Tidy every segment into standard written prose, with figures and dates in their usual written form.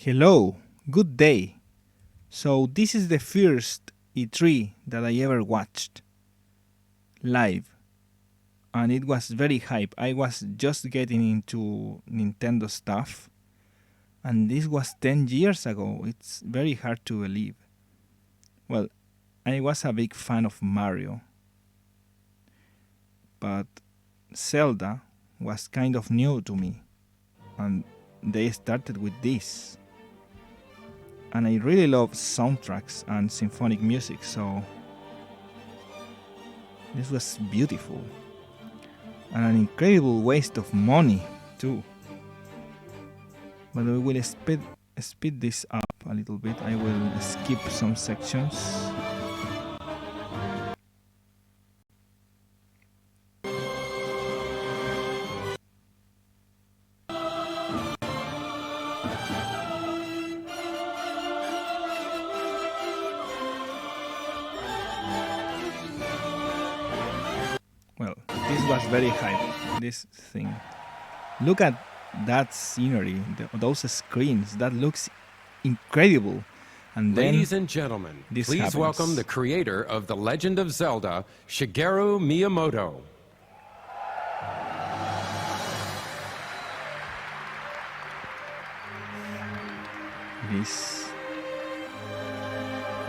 Hello, good day. So this is the first E3 that I ever watched live, and it was very hype. I was just getting into Nintendo stuff, and this was 10 years ago. It's very hard to believe. Well, I was a big fan of Mario, but Zelda was kind of new to me, and they started with this. And I really love soundtracks and symphonic music, so this was beautiful. And an incredible waste of money, too. But we will speed this up a little bit. I will skip some sections. Well, this was very hype, this thing. Look at that scenery, those screens, that looks incredible. And then, ladies and gentlemen, please welcome the creator of The Legend of Zelda, Shigeru Miyamoto. This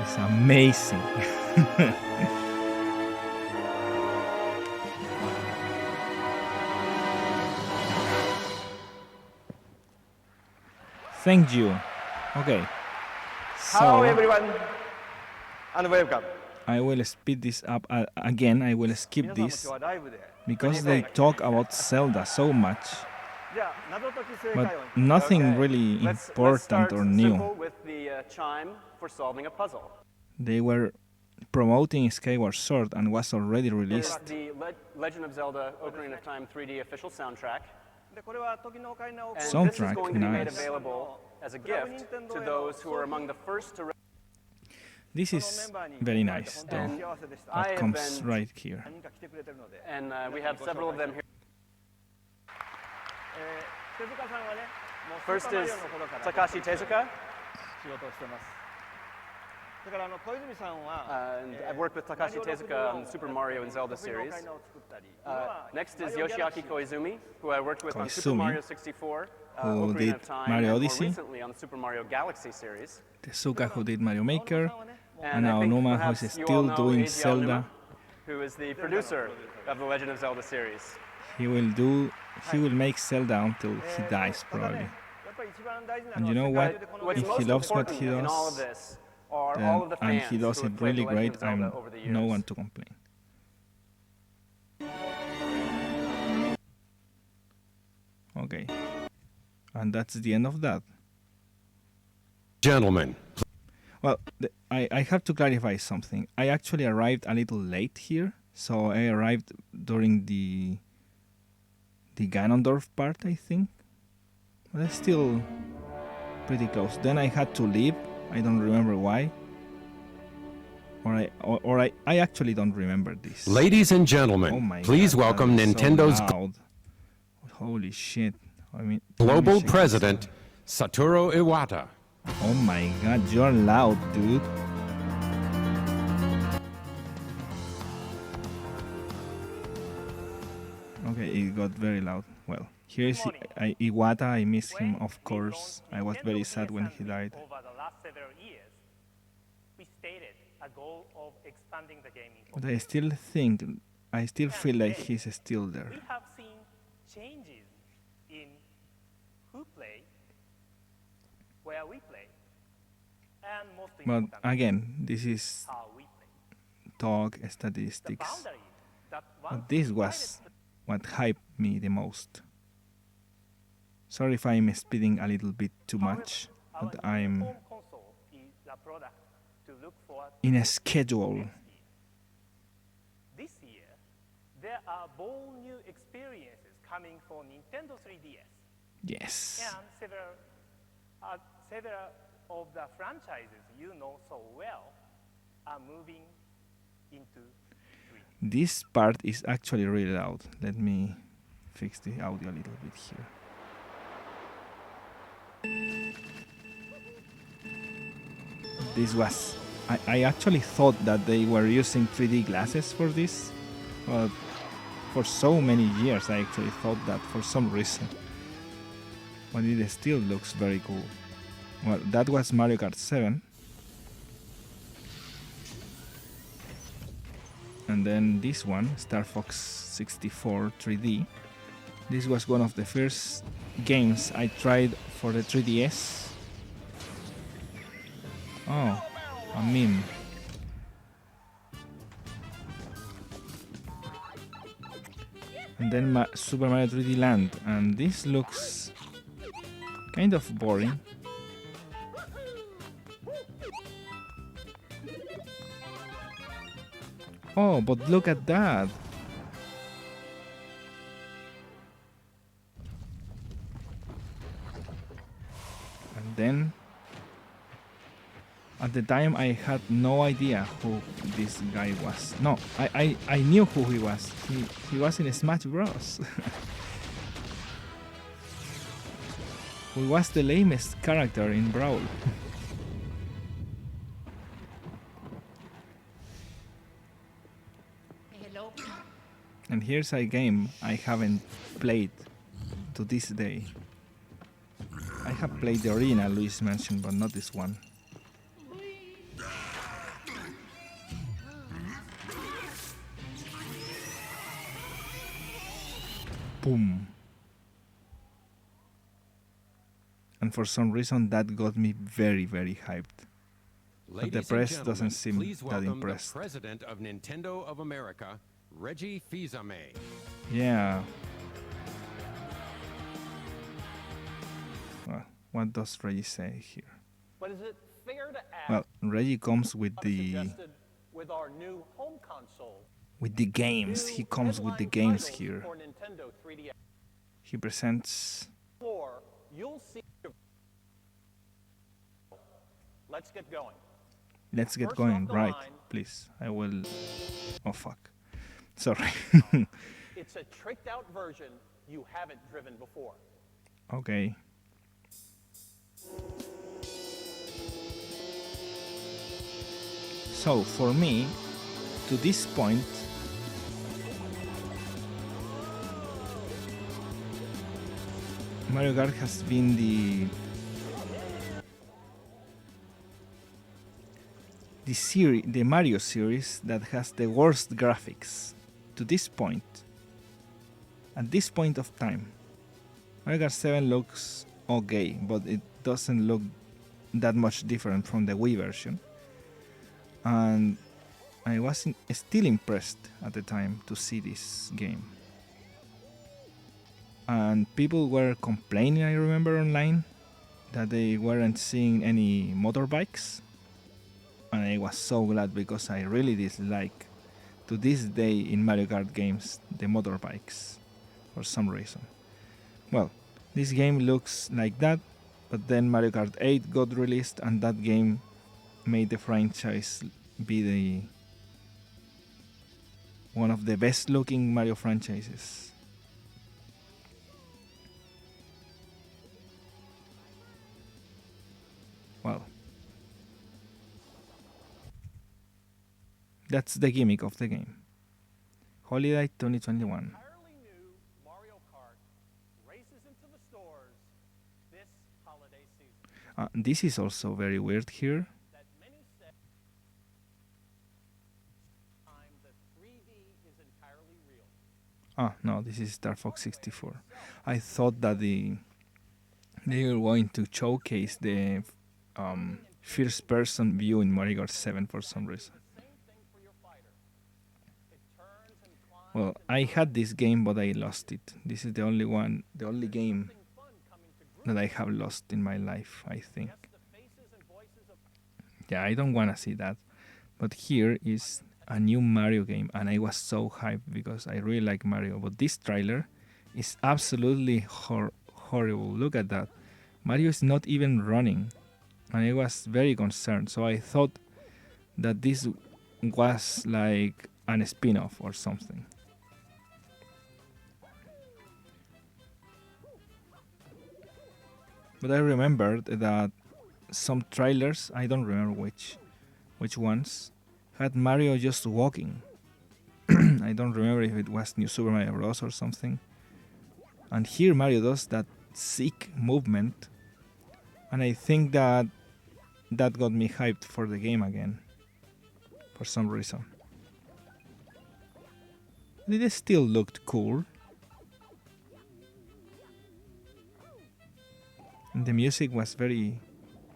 is amazing. Thank you. Okay. So hello everyone and welcome. I will speed this up again. I will skip this because they talk about Zelda so much, but nothing really important or new. With the chime for solving a puzzle. They were promoting Skyward Sword and was already released. The Legend of Zelda Ocarina of Time 3D official soundtrack. And Soundtrack, this is going to be made nice. available as a gift to those who are among the first to. This is very nice, though. That comes right here. And we have several of them here. First is Takashi Tezuka. And I've worked with Takashi Tezuka on the Super Mario and Zelda series. Next is Yoshiaki Koizumi, who I worked with on Super Mario 64, who Ocarina did of Time, Mario and Odyssey. more recently on the Super Mario Galaxy series. Tezuka, who did Mario Maker, and I think Aonuma, who perhaps is you all still know doing Reggie Zelda. Aonuma, who is the producer of the Legend of Zelda series. He will make Zelda until he dies, probably. And you know what? What's If he most loves what important he in all does, of this are then, all of the and fans he does who it have played really The Legend great, of Zelda I'm over the no years. one to complain. Okay. And that's the end of that. Gentlemen. Well, I have to clarify something. I actually arrived a little late here, so I arrived during the Ganondorf part, I think. But it's still pretty close. Then I had to leave. I don't remember why. Or I actually don't remember this. Ladies and Oh gentlemen, my please God, welcome that is Nintendo's so loud. Holy shit. I mean, global let me check this president, out. Satoru Iwata. Oh my God, you're loud, dude. Okay, it got very loud. Well, here's Iwata. I miss him, of course. I was very sad when he died. Over the last several years, we stated a goal of expanding the gaming But I still feel like he's still there. We have seen changes in who play, where we play, and most But importantly, again, this is how we play. talk The statistics. boundary that But once this divided was what hyped me the most. Sorry if I'm speeding a little bit too much, our but I'm home console is a product to look forward to in a schedule. next year. This year, there are bold new experiences coming for Nintendo 3DS, Yes. and several of the franchises you know so well are moving into 3D. This part is actually really loud. Let me fix the audio a little bit here. This was... I actually thought that they were using 3D glasses for this. But for so many years I actually thought that for some reason. But it still looks very cool. Well, that was Mario Kart 7. And then this one, Star Fox 64 3D. This was one of the first games I tried for the 3DS. Oh, a meme. And then Super Mario 3D Land, and this looks kind of boring. Oh, but look at that! And then, at the time I had no idea who this guy was. No, I knew who he was. He was in Smash Bros. Who was the lamest character in Brawl. Hello. And here's a game I haven't played to this day. I have played the original Luis Mansion, but not this one. Boom. And for some reason that got me very, very hyped. But the press doesn't seem that impressed. The President of Nintendo of America, Reggie Fils-Aimé. Yeah. Well, what does Reggie say here? But is it fair to ask? Well, Reggie comes with the with our new home console. With the games. He comes with the games here. For Nintendo 3DS. He presents. You'll see. Let's get going. Let's get going, right? Please, I will. Oh fuck! Sorry. It's a tricked out version you haven't driven before. Okay. So for me, to this point, Mario Kart has been the Mario series that has the worst graphics to this point. At this point of time, Mario Kart 7 looks okay, but it doesn't look that much different from the Wii version. And I wasn't still impressed at the time to see this game. And people were complaining, I remember online, that they weren't seeing any motorbikes. And I was so glad because I really dislike, to this day in Mario Kart games, the motorbikes for some reason. Well, this game looks like that, but then Mario Kart 8 got released and that game made the franchise be one of the best looking Mario franchises. Well, that's the gimmick of the game. Holiday 2021. Entirely new Mario Kart races into the stores this holiday season. This is also very weird here. That many say the 3D is entirely real. No, this is Star Fox 64. I thought that they were going to showcase the first-person view in Mario Kart 7 for some reason. Well, I had this game, but I lost it. This is the only game that I have lost in my life, I think. Yeah, I don't want to see that. But here is a new Mario game, and I was so hyped because I really like Mario. But this trailer is absolutely horrible. Look at that. Mario is not even running. And I was very concerned. So I thought that this was like an spin-off or something. But I remembered that some trailers, I don't remember which ones, had Mario just walking. I don't remember if it was New Super Mario Bros. Or something. And here Mario does that sick movement, and I think that got me hyped for the game again, for some reason. It still looked cool. And the music was very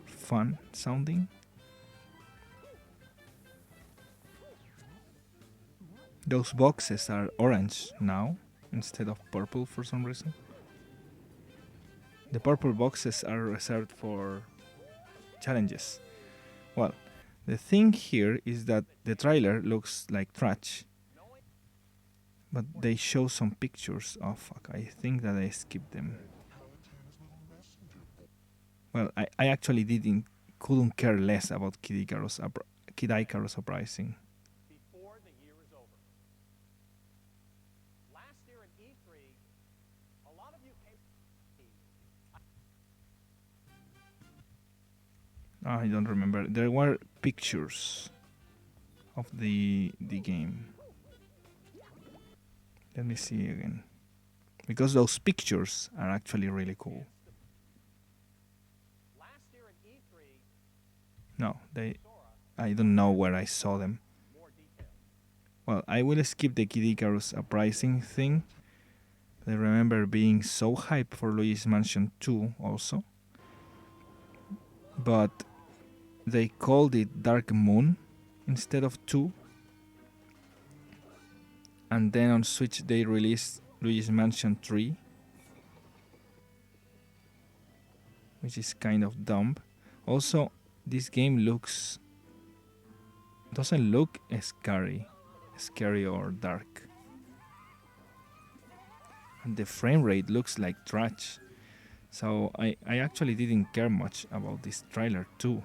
fun sounding. Those boxes are orange now instead of purple for some reason. The purple boxes are reserved for challenges. Well, the thing here is that the trailer looks like trash, but they show some pictures. Oh fuck, I think that I skipped them. Well, I actually couldn't care less about Kid Icarus Uprising. Before the year is over. Last year at E3, a lot of you came. I don't remember. There were pictures of the game. Let me see again, because those pictures are actually really cool. No, I don't know where I saw them. Well, I will skip the Kid Icarus Uprising thing. I remember being so hyped for Luigi's Mansion 2 also. But they called it Dark Moon instead of 2. And then on Switch they released Luigi's Mansion 3, which is kind of dumb. Also, this game doesn't look scary or dark. And the frame rate looks like trash. So I actually didn't care much about this trailer too.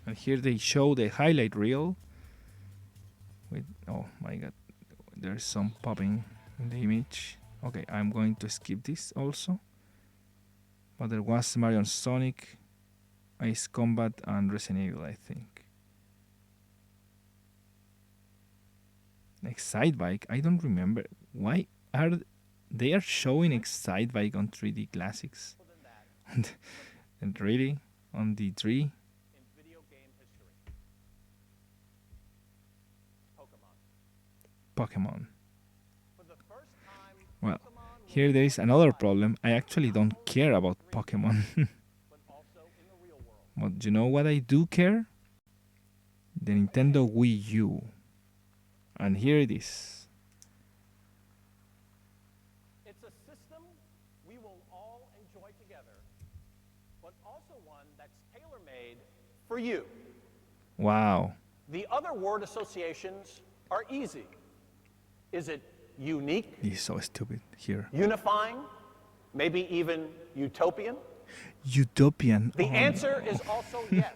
And here they show the highlight reel. Oh my god, there's some popping in the image. Okay, I'm going to skip this also. But there was Mario and Sonic, Ace Combat, and Resident Evil, I think. Excitebike, I don't remember. Why are they showing Excitebike on 3D Classics? And really? On D3? Pokemon. Well, here there is another problem. I actually don't care about Pokemon. But you know what I do care? The Nintendo Wii U. And here it is. It's a system we will all enjoy together, but also one that's tailor-made for you. Wow. The other word associations are easy. Is it unique? This is so stupid here. Unifying? Maybe even utopian? Utopian. The answer is also yes.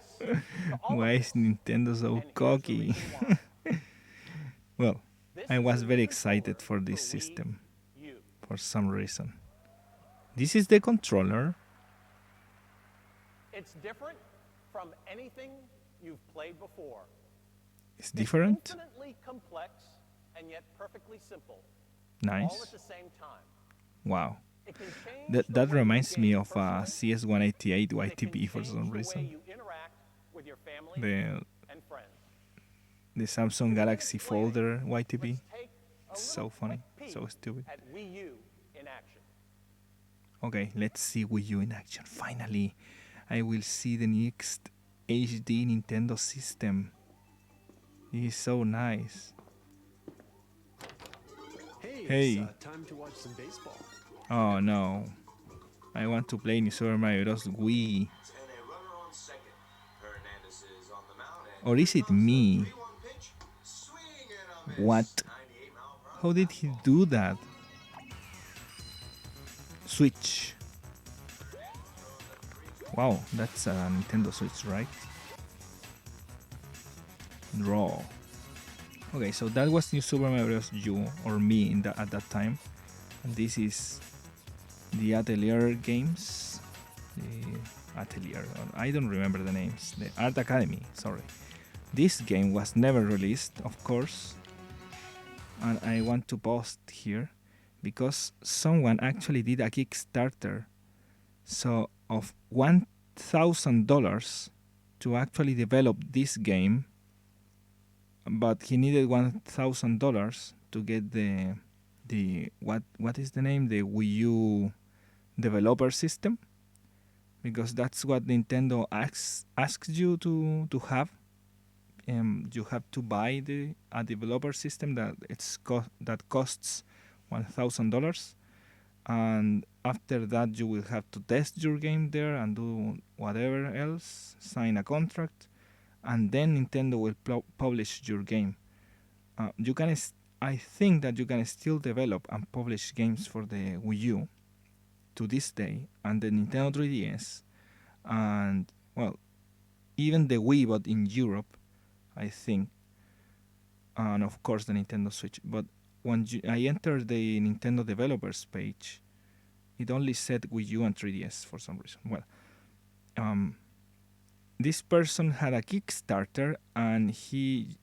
Why is Nintendo so cocky? Well, I was very excited for this system for some reason. This is the controller. It's different from anything you've played before. It's different. It's infinitely complex and yet perfectly simple. Nice. All at the same time. Wow. That reminds me of CS188 YTB for some reason. The Samsung Galaxy Folder YTB. It's so funny, so stupid. Okay, let's see Wii U in action. Finally, I will see the next HD Nintendo system. It is so nice. Hey. Time to watch some baseball. Oh no. I want to play New Super Mario Bros. Wii. Or is it me? What? How did he do that? Switch. Wow, that's a Nintendo Switch, right? Draw. Okay, so that was New Super Mario Bros. U, or me at that time. And this is the Atelier games. The Atelier, I don't remember the names. The Art Academy, sorry. This game was never released, of course. And I want to post here because someone actually did a Kickstarter. So of $1,000 to actually develop this game, but he needed $1,000 to get the what is the name, the Wii U developer system, because that's what Nintendo asks you to have. You have to buy a developer system that that costs $1,000, and after that you will have to test your game there and do whatever else, sign a contract, and then Nintendo will publish your game. I think that you can still develop and publish games for the Wii U to this day, and the Nintendo 3DS, and well, even the Wii, but in Europe, I think, and of course the Nintendo Switch. But when I entered the Nintendo developers page, it only said Wii U and 3DS for some reason. Well, this person had a Kickstarter, and he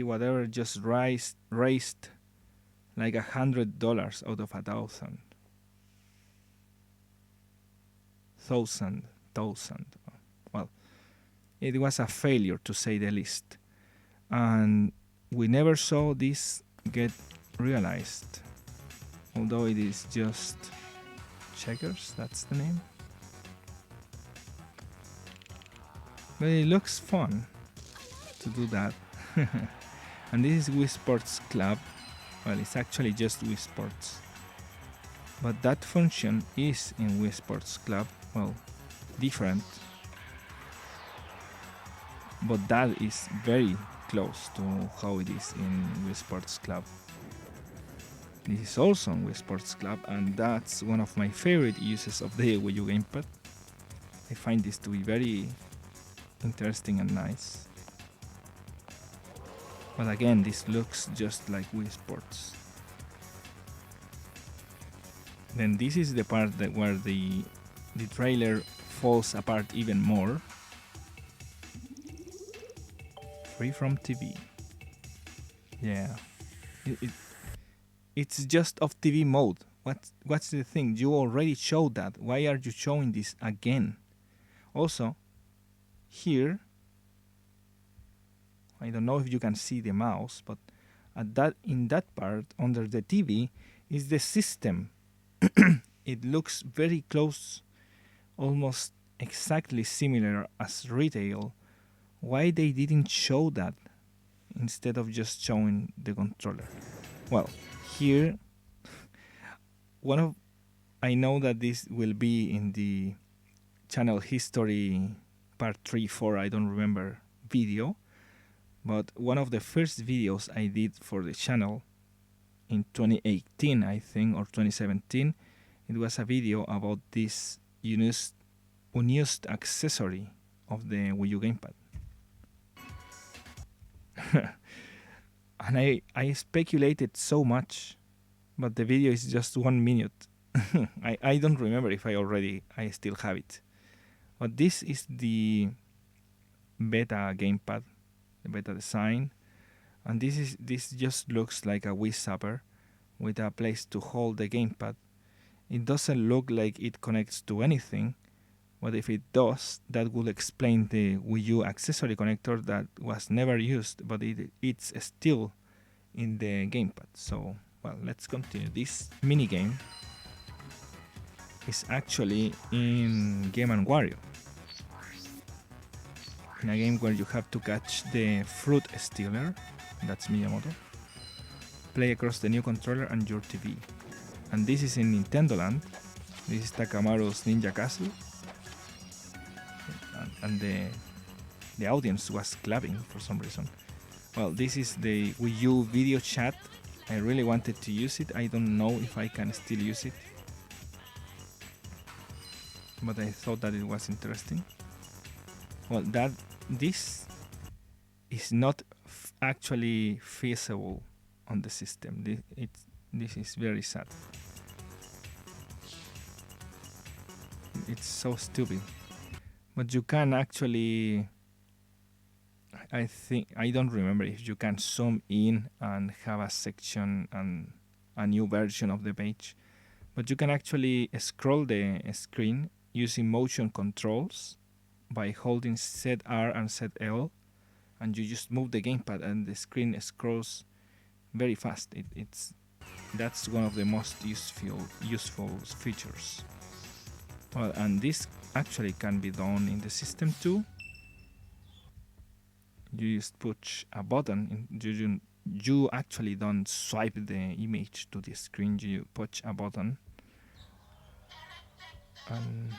whatever just raised like $100 out of 1,000. Well, it was a failure, to say the least, and we never saw this get realized, although it is just Checkers, that's the name. But it looks fun to do that. And this is Wii Sports Club. Well, it's actually just Wii Sports, but that function is in Wii Sports Club. Well, different, but that is very close to how it is in Wii Sports Club. This is also in Wii Sports Club, and that's one of my favorite uses of the Wii U gamepad. I find this to be very interesting and nice. But again, this looks just like Wii Sports. Then this is the part where the trailer falls apart even more. Free from TV. Yeah. It's just off TV mode. What's the thing? You already showed that. Why are you showing this again? Also, here, I don't know if you can see the mouse, but in that part under the TV is the system. It looks very close, almost exactly similar as retail. Why they didn't show that instead of just showing the controller? Well, here, I know that this will be in the channel history part 3, 4, I don't remember, video. But one of the first videos I did for the channel in 2018, I think, or 2017, it was a video about this unused accessory of the Wii U gamepad. And I speculated so much, but the video is just 1 minute. I don't remember if I still have it. But this is the beta gamepad, the beta design, and this just looks like a Wii Zapper with a place to hold the gamepad. It doesn't look like it connects to anything, but if it does, that will explain the Wii U accessory connector that was never used, but it's still in the gamepad. So, well, let's continue. This minigame is actually in Game & Wario. In a game where you have to catch the fruit stealer, that's Miyamoto, play across the new controller and your TV. And this is in Nintendo Land. This is Takamaru's Ninja Castle. And the audience was clapping for some reason. Well, this is the Wii U video chat. I really wanted to use it. I don't know if I can still use it, but I thought that it was interesting. Well, this is not actually feasible on the system. This is very sad. It's so stupid. But you can actually, I don't remember if you can zoom in and have a section and a new version of the page. But you can actually scroll the screen using motion controls by holding ZR and ZL, and you just move the gamepad and the screen scrolls very fast. That's one of the most useful features. Well, and this actually can be done in the system too. You just push a button. You actually don't swipe the image to the screen. You push a button, and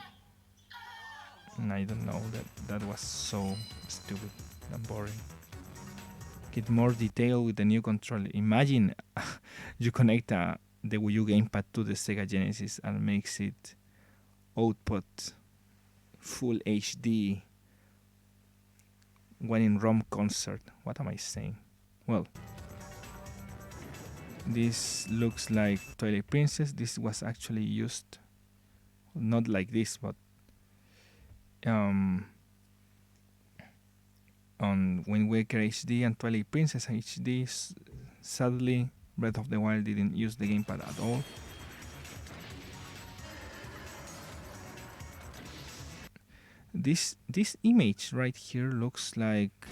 I don't know, that was so stupid and boring. Get more detail with the new controller. Imagine you connect the Wii U gamepad to the Sega Genesis and makes it output full HD when in ROM concert. What am I saying? Well, this looks like Twilight Princess. This was actually used, not like this, but on Wind Waker HD and Twilight Princess HD. Sadly, Breath of the Wild didn't use the gamepad at all. This image right here looks like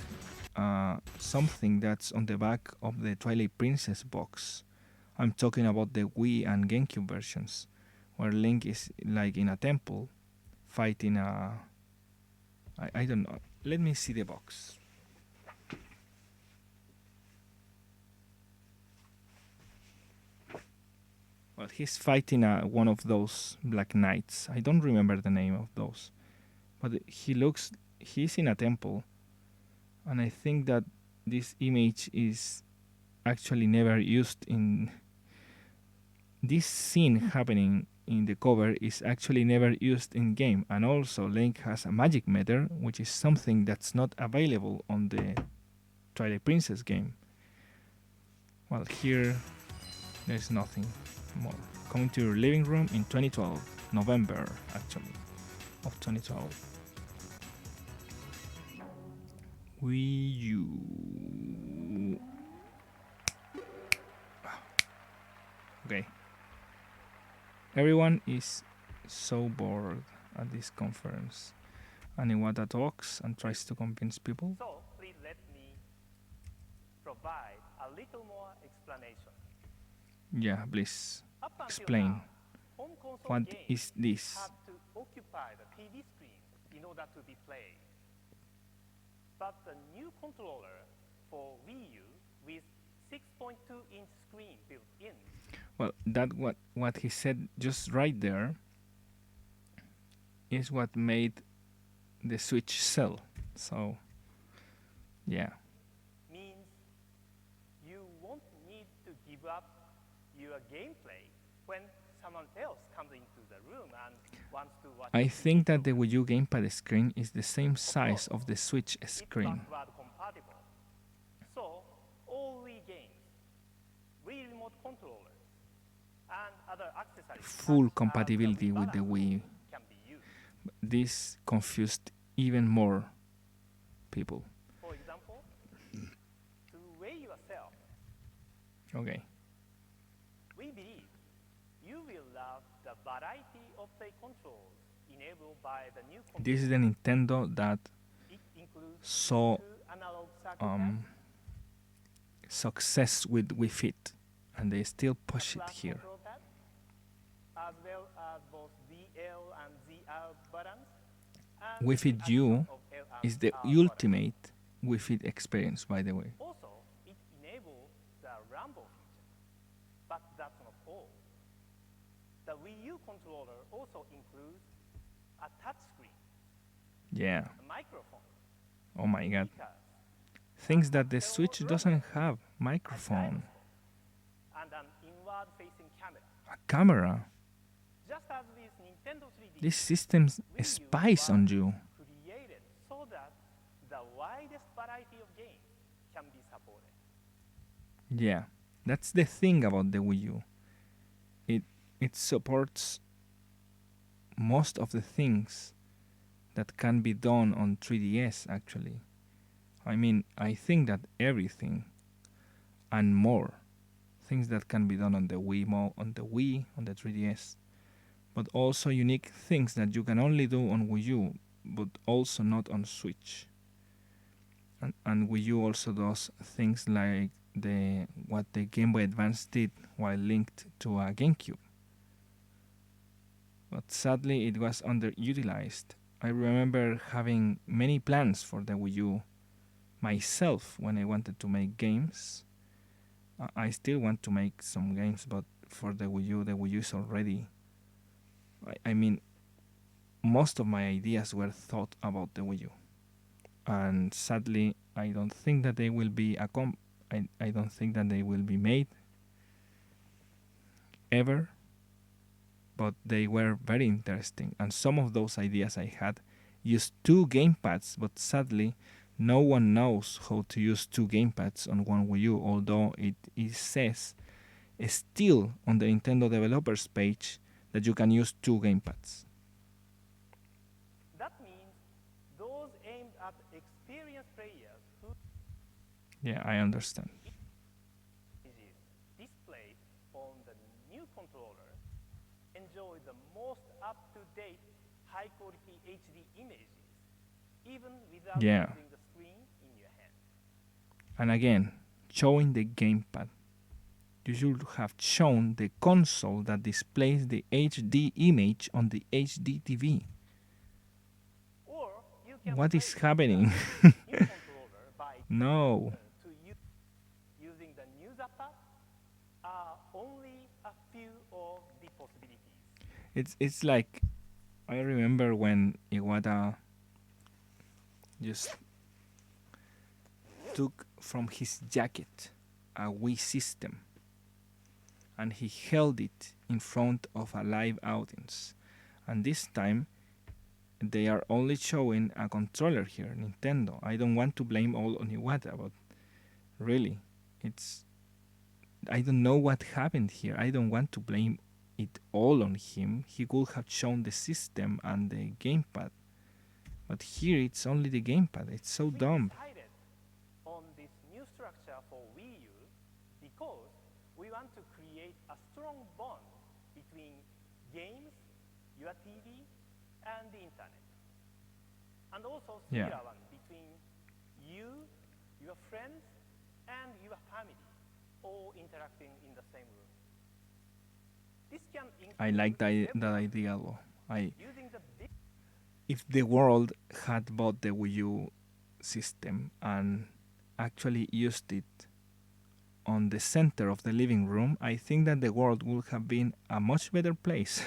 something that's on the back of the Twilight Princess box. I'm talking about the Wii and GameCube versions, where Link is like in a temple fighting a... I don't know. Let me see the box. Well, he's fighting one of those Black Knights. I don't remember the name of those. But he's in a temple. And I think that this image is actually never used in... This scene happening in the cover is actually never used in game. And also Link has a magic meter, which is something that's not available on the Twilight Princess game. Well, here there's nothing more. Coming to your living room in 2012, November actually of 2012. Wii U. Okay. Everyone is so bored at this conference. And Iwata talks and tries to convince people. So please let me provide a little more explanation. Yeah, please Up until explain. now, home console What games is this? have to occupy the TV screen in order to be played. But the new controller for Wii U with 6.2-inch screen built in. Well, that what he said just right there is what made the Switch sell. So, yeah. Means you won't need to give up your gameplay when someone else comes into the room and wants to watch. I think that the Wii U gamepad screen is the same size of the Switch screen. It's backward compatible. So all Wii games, Wii remote controllers, and other accessories Full compatibility with the Wii. can be used. This confused even more people. For example, to weigh yourself, Okay. we believe you will love the variety of play controls enabled by the new controller. This is the Nintendo that It includes saw 2 analog circuit success with Wii Fit, and they still push it here. control pad, as well as both DL and ZR buttons. And Wii Fit the U addition of L and is the R buttons. ultimate Wii Fit experience, by the way. Also, it enables the rumble feature, but that's not all. The Wii U controller also includes a touch screen, Yeah. a microphone, Oh my god. speakers, Things that the Switch doesn't have. Microphone, and an inward-facing camera. a camera. Just as with Nintendo 3D, This system Wii U spies on you. created so that the widest variety of games can be supported. Yeah, that's the thing about the Wii U. It supports most of the things that can be done on 3DS actually. I mean, I think that everything and more things that can be done on the on the Wii, on the 3DS, but also unique things that you can only do on Wii U, but also not on Switch. And Wii U also does things like what the Game Boy Advance did while linked to a GameCube. But sadly, it was underutilized. I remember having many plans for the Wii U myself when I wanted to make games. I still want to make some games, but for the Wii U is already. I mean, most of my ideas were thought about the Wii U, and sadly, I don't think that they will be I don't think that they will be made ever. But they were very interesting, and some of those ideas I had used two gamepads, but sadly, no one knows how to use two gamepads on one Wii U, although it says still on the Nintendo developers page that you can use two gamepads. That means those aimed at experienced players who Yeah, I understand. displayed on the new controller enjoy the most up-to-date high-quality HD images, even without using the screen in your hand. And again, showing the gamepad. You should have shown the console that displays the HD image on the HD TV. Or you can What is happening? No. Using the new zapper are only a few of the possibilities. It's like I remember when Iwata just took from his jacket a Wii system and he held it in front of a live audience. And this time they are only showing a controller here, Nintendo. I don't want to blame all on Iwata, but really, I don't know what happened here. I don't want to blame it all on him. He could have shown the system and the gamepad, but here it's only the gamepad. It's so dumb. We decided on this new structure for Wii U because we want to create a strong bond between games, your TV, and the internet, and also similar one between you, your friends, and your family, all interacting in the same room. I like that idea though. If the world had bought the Wii U system and actually used it on the center of the living room, I think that the world would have been a much better place,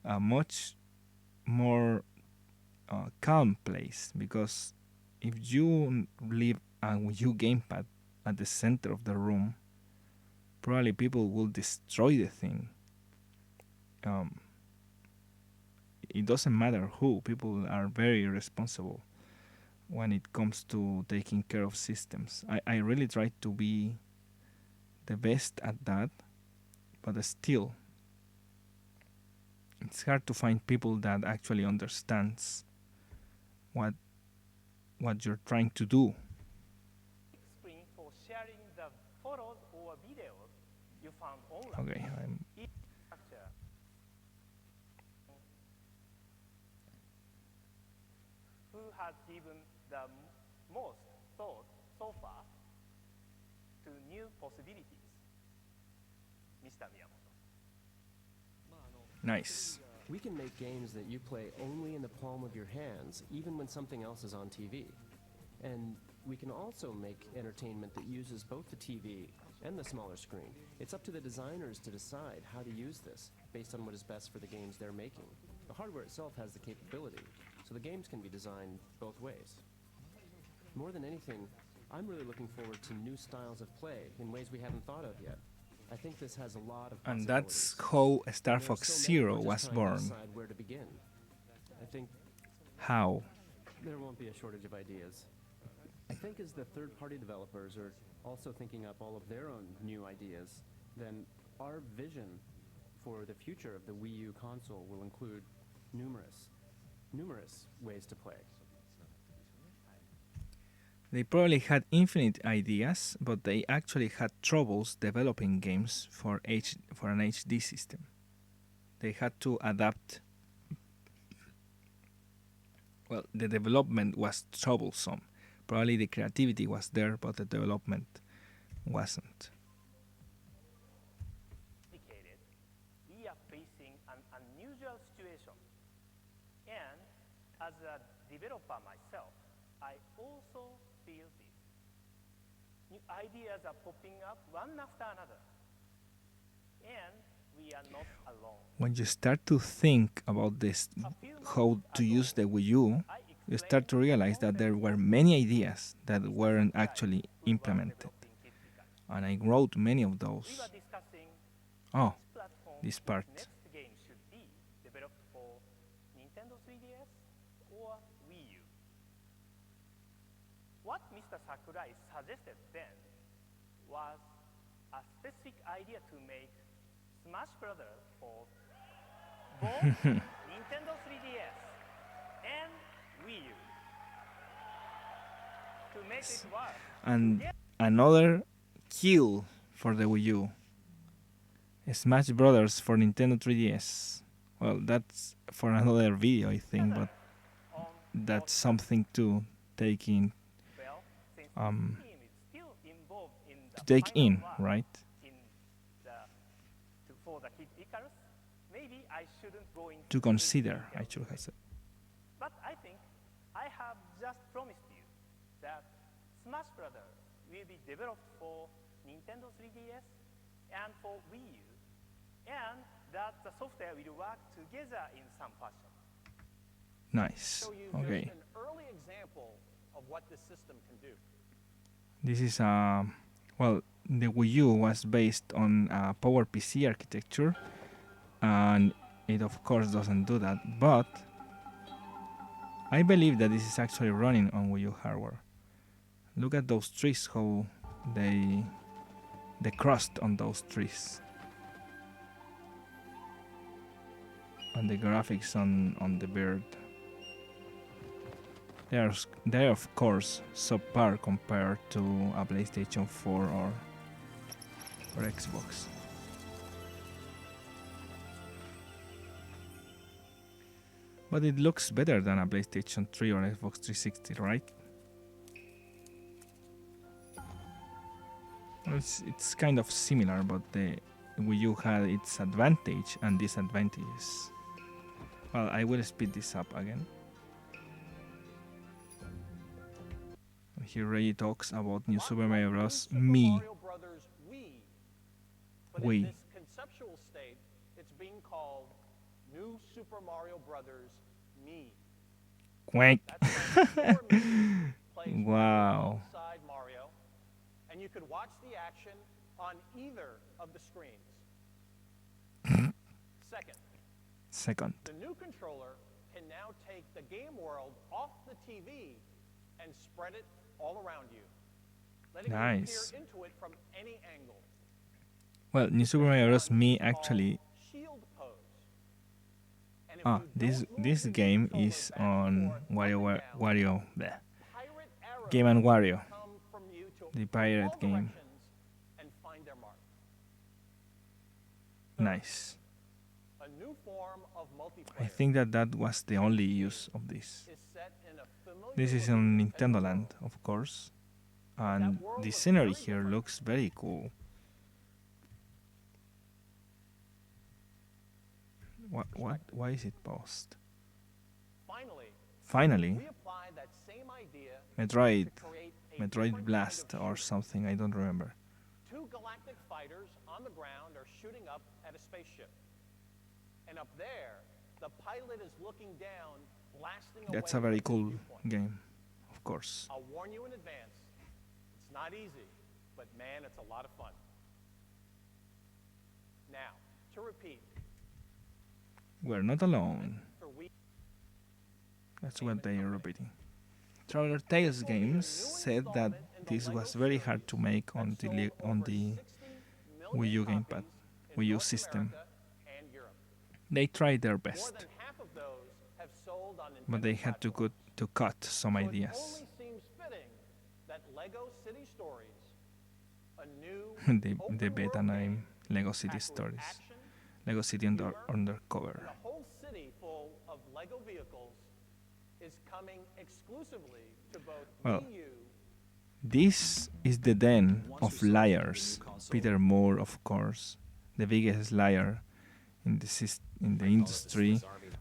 a much more calm place. Because if you leave a Wii U gamepad at the center of the room, probably people will destroy the thing. It doesn't matter who. People are very responsible when it comes to taking care of systems. I really try to be the best at that, but still, it's hard to find people that actually understands what you're trying to do. Screen for sharing the photos or videos you found online. Okay, Who has given the most thought so far to new possibilities? Mr. Miyamoto. Nice. We can make games that you play only in the palm of your hands, even when something else is on TV. And we can also make entertainment that uses both the TV and the smaller screen. It's up to the designers to decide how to use this, based on what is best for the games they're making. The hardware itself has the capability, so the games can be designed both ways. More than anything, I'm really looking forward to new styles of play in ways we haven't thought of yet. I think this has a lot of and that's how Star Fox Zero was born. Where to begin. I think how? There won't be a shortage of ideas. I think as the third-party developers are also thinking up all of their own new ideas, then our vision for the future of the Wii U console will include numerous ways to play. They probably had infinite ideas, but they actually had troubles developing games for an HD system. They had to adapt. Well, the development was troublesome. Probably the creativity was there, but the development wasn't. We are facing an unusual situation. And as a developer myself, I also feel this. New ideas are popping up one after another. And we are not alone. When you start to think about this, how to use the Wii U, you start to realize that there were many ideas that weren't actually implemented. And I wrote many of those. Oh, this part. Next game should be developed for Nintendo 3DS or Wii U. What Mr. Sakurai suggested then was a specific idea to make Smash Brothers for both Nintendo 3DS and Wii U. To make it work. And another kill for the Wii U. Smash Brothers for Nintendo 3DS. Well, that's for another video, I think, but that's something to take in. To take in, right? To consider, I should have said. But I think I have just promised you that Smash Brothers will be developed for Nintendo 3DS and for Wii U, and that the software will work together in some fashion. Nice. Okay. An early example of what this system can do. This is well, the Wii U was based on PowerPC architecture, and it of course doesn't do that, but I believe that this is actually running on Wii U hardware. Look at those trees, how the crust on those trees. And the graphics on the bird. They are of course subpar compared to a PlayStation 4 or Xbox. But it looks better than a PlayStation 3 or Xbox 360, right? It's kind of similar, but the Wii U had its advantage and disadvantages. Well, I will speed this up again. Here Reggie talks about New Super Mario Bros. Me. But in this conceptual state, it's being called New Super Mario Brothers Me. Quack. Wow. Mario, and you could watch the action on either of the screens. Second, the new controller can now take the game world off the TV and spread it all around you, letting you peer into it from any angle. Well, New Super Mario Bros. Me actually. This game is on Wario. Game and Wario. The pirate game. Nice. I think that was the only use of this. This is on Nintendo Land, of course. And the scenery here looks very cool. Why is it paused? Finally, Metroid Blast or something, I don't remember. Two galactic fighters on the ground are shooting up at a spaceship. And up there, the pilot is looking down, blasting away. That's a very cool game, of course. I'll warn you in advance, it's not easy, but man, it's a lot of fun. Now, to repeat. We're not alone. That's what they are repeating. Traveler Tales Games said that this was very hard to make on the Wii U gamepad, Wii U system. They tried their best, but they had to cut some ideas. the beta name Lego City Stories, Lego City Undercover. A whole city full of Lego vehicles is coming exclusively to both Wii U. This is the den of liars. Peter Moore, of course, the biggest liar in the industry.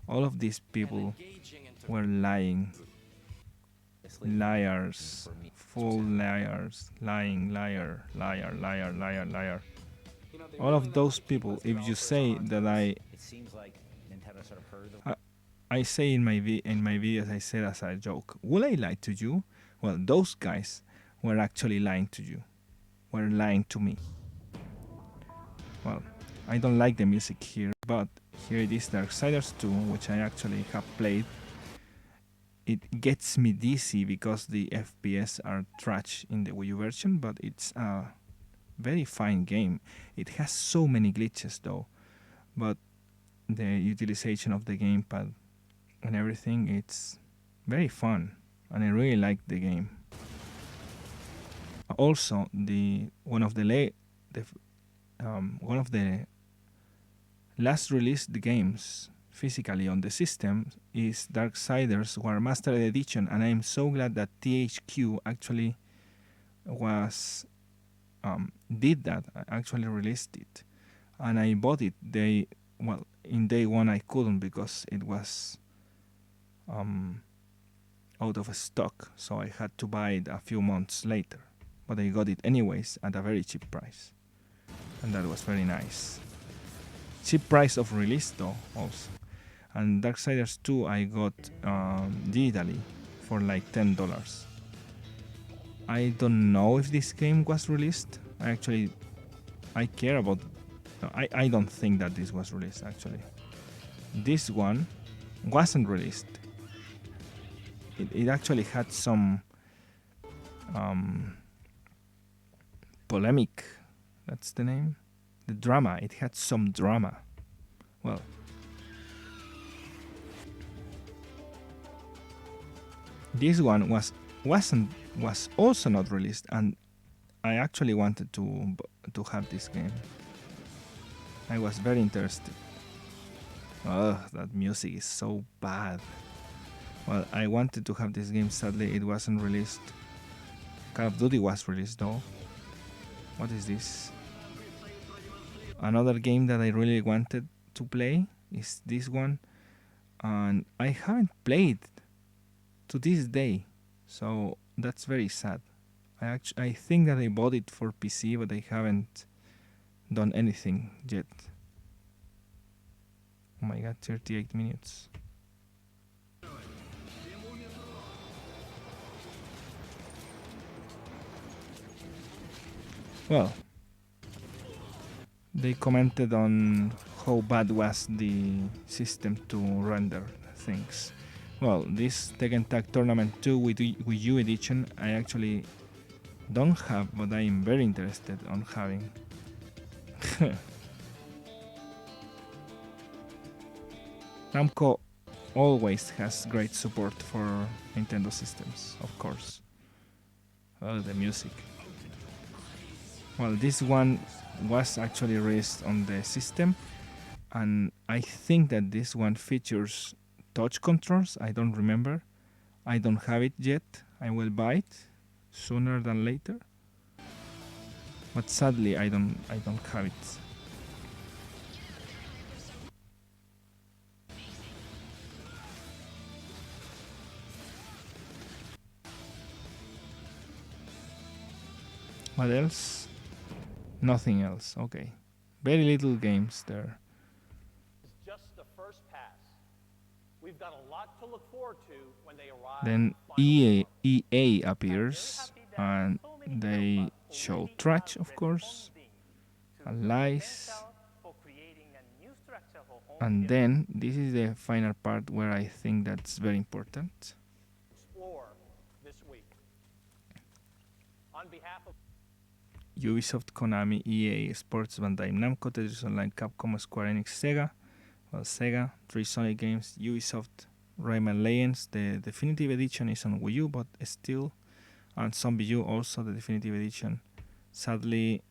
All of these people were lying. Liars. Full liars. Lying, liar, liar, liar, liar, liar. All of those people, if you say that I say in my videos, I said as a joke, will I lie to you? Well, those guys were actually lying to you, were lying to me. Well, I don't like the music here, but here it is, Darksiders 2, which I actually have played. It gets me dizzy because the FPS are trash in the Wii U version, but it's a very fine game. It has so many glitches though, but the utilization of the gamepad and everything, it's very fun, and I really like the game. Also, one of the last released games physically on the system is Darksiders War Master Edition, and I'm so glad that THQ actually did that. I actually released it, and I bought it. In day one I couldn't because it was out of stock, so I had to buy it a few months later. But I got it anyways at a very cheap price, and that was very nice. Cheap price of release though also. And Darksiders 2 I got digitally for like $10. I don't know if this game was released. I care about. I don't think that this was released actually. This one wasn't released. It actually had some polemic. That's the name. The drama. It had some drama. Well, this one was also not released, and I actually wanted to have this game. I was very interested. Oh, that music is so bad. Well, I wanted to have this game. Sadly, it wasn't released. Call of Duty was released though. What is this? Another game that I really wanted to play is this one, and I haven't played to this day, so that's very sad. I think that I bought it for PC, but I haven't done anything yet. Oh my god, 38 minutes. Well, they commented on how bad was the system to render things. Well, this Tekken Tag Tournament 2 with Wii U edition I actually don't have, but I am very interested on having. Namco always has great support for Nintendo systems, of course. Oh, the music. Well, this one was actually released on the system, and I think that this one features touch controls. I don't remember. I don't have it yet. I will buy it sooner than later. But sadly, I don't have it. What else? Nothing else. Okay. Very little games there. Just the first pass. We've got a lot to look forward to when they arrive. Then EA appears, and they show trash, of course, and lies. And then this is the final part where I think that's very important. Explore On behalf of Ubisoft, Konami, EA, Sports, Bandai Namco, Tetris Online, Capcom, Square Enix, Sega. Well, Sega, 3 Sonic games, Ubisoft, Rayman Legends. The Definitive Edition is on Wii U, but still, and Zombie U also the Definitive Edition. Sadly,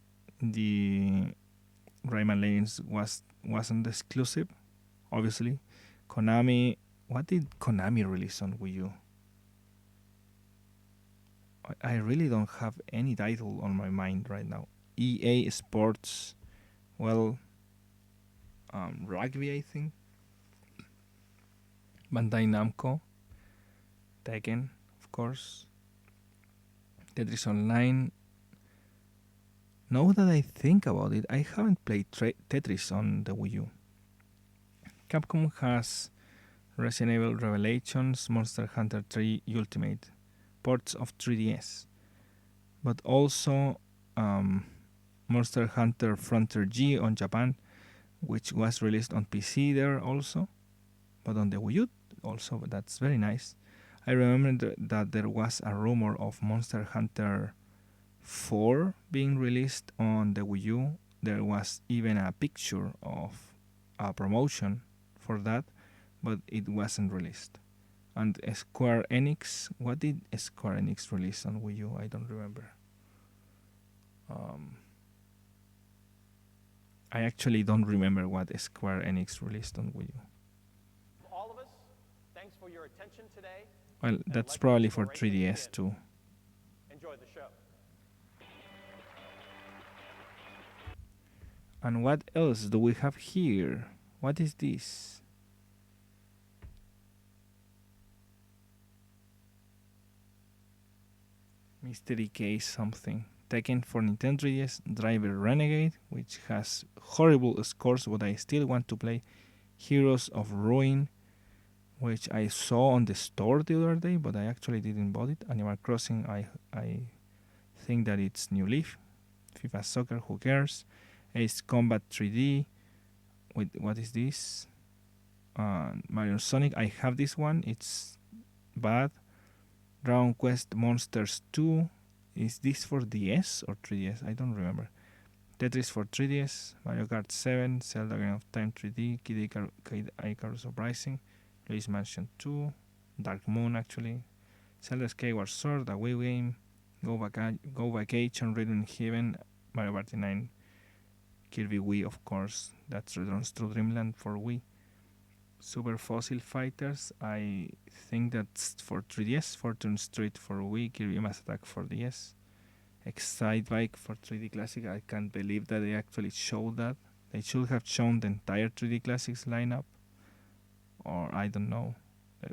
the Rayman Legends wasn't exclusive, obviously. Konami, what did Konami release on Wii U? I really don't have any title on my mind right now. EA Sports, well, Rugby, I think. Bandai Namco, Tekken, of course. Tetris Online. Now that I think about it, I haven't played Tetris on the Wii U. Capcom has Resident Evil Revelations, Monster Hunter 3 Ultimate, ports of 3DS, but also Monster Hunter Frontier G on Japan, which was released on PC there also, but on the Wii U also. That's very nice. I remember that there was a rumor of Monster Hunter 4 being released on the Wii U. There was even a picture of a promotion for that, but it wasn't released. And Square Enix, what did Square Enix release on Wii U? I don't remember. I actually don't remember what Square Enix released on Wii U. all of us, thanks for your attention today. Well, that's probably for 3DS too. Enjoy the show. And what else do we have here? What is this? Mystery case something. Tekken for Nintendo 3DS, Driver Renegade, which has horrible scores, but I still want to play. Heroes of Ruin, which I saw on the store the other day, but I actually didn't buy it. Animal Crossing, I think that it's New Leaf. FIFA Soccer, who cares? Ace Combat 3D. Wait, what is this? Mario Sonic, I have this one. It's bad. Dragon Quest Monsters 2. Is this for DS or 3DS? I don't remember. Tetris for 3DS. Mario Kart 7. Zelda Ocarina of Time 3D. Kid Icarus Uprising. Luigi's Mansion 2. Dark Moon, actually. Zelda Skyward Sword, a Wii game. Go Vacation, Rhythm Heaven. Mario Party 9. Kirby Wii, of course. That's Returns to Dreamland for Wii. Super Fossil Fighters, I think that's for 3DS. Fortune Street for Wii. Kirby Mass Attack for DS. Excite Bike for 3D Classic. I can't believe that they actually showed that. They should have shown the entire 3D Classics lineup. Or I don't know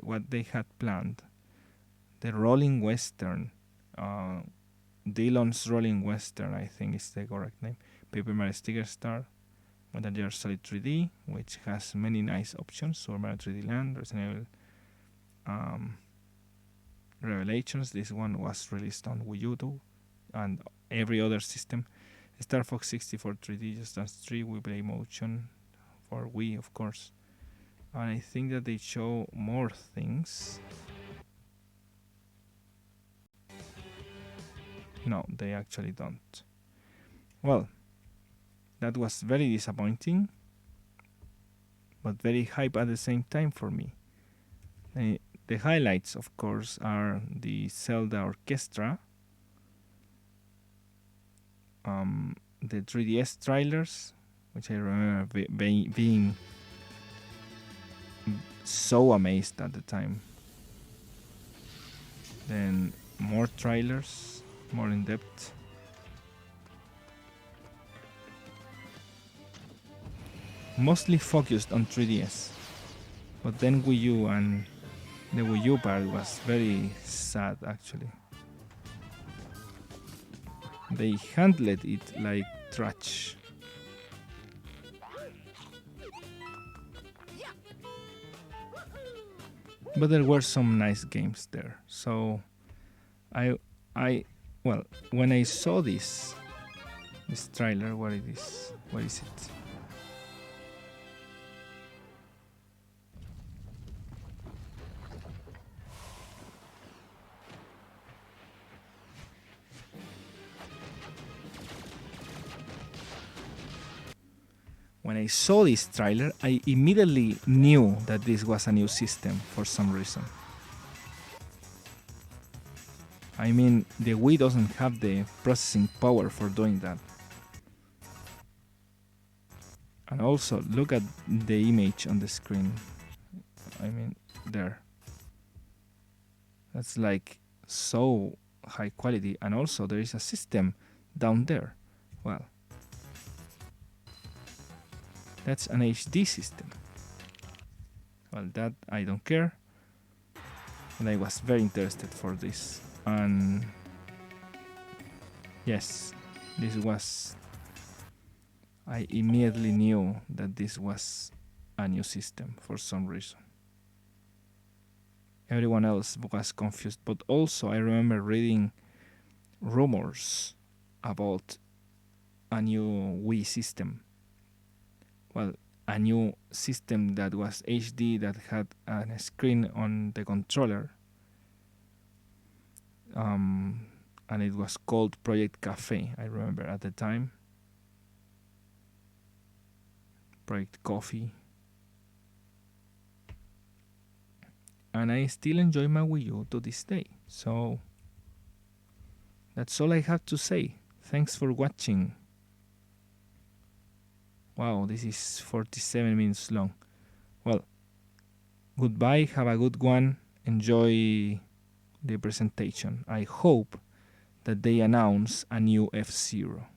what they had planned. The Rolling Western. Dillon's Rolling Western, I think is the correct name. Paper Mario Sticker Star. Metal Gear Solid 3D, which has many nice options. Super Mario 3D Land, Resident Evil Revelations. This one was released on Wii U too, and every other system. Star Fox 64 3D, Just Dance 3, Wii Play Motion for Wii, of course. And I think that they show more things. No, they actually don't. Well, that was very disappointing, but very hype at the same time for me. The highlights, of course, are the Zelda Orchestra, the 3DS trailers, which I remember being so amazed at the time. Then more trailers, more in depth. Mostly focused on 3DS, but then Wii U, and the Wii U part was very sad actually. They handled it like trash. But there were some nice games there. So well, when I saw this trailer, where is it? When I saw this trailer, I immediately knew that this was a new system for some reason. I mean, the Wii doesn't have the processing power for doing that. And also, look at the image on the screen. I mean, there. That's like so high quality. And also, there is a system down there. Well, that's an HD system. Well, that I don't care. And I was very interested for this. And yes, this was... I immediately knew that this was a new system for some reason. Everyone else was confused, but also I remember reading rumors about a new Wii system. Well, a new system that was HD, that had a screen on the controller. And it was called Project Cafe, I remember at the time. Project Coffee. And I still enjoy my Wii U to this day. So that's all I have to say. Thanks for watching. Wow, this is 47 minutes long. Well, goodbye, have a good one. Enjoy the presentation. I hope that they announce a new F-Zero.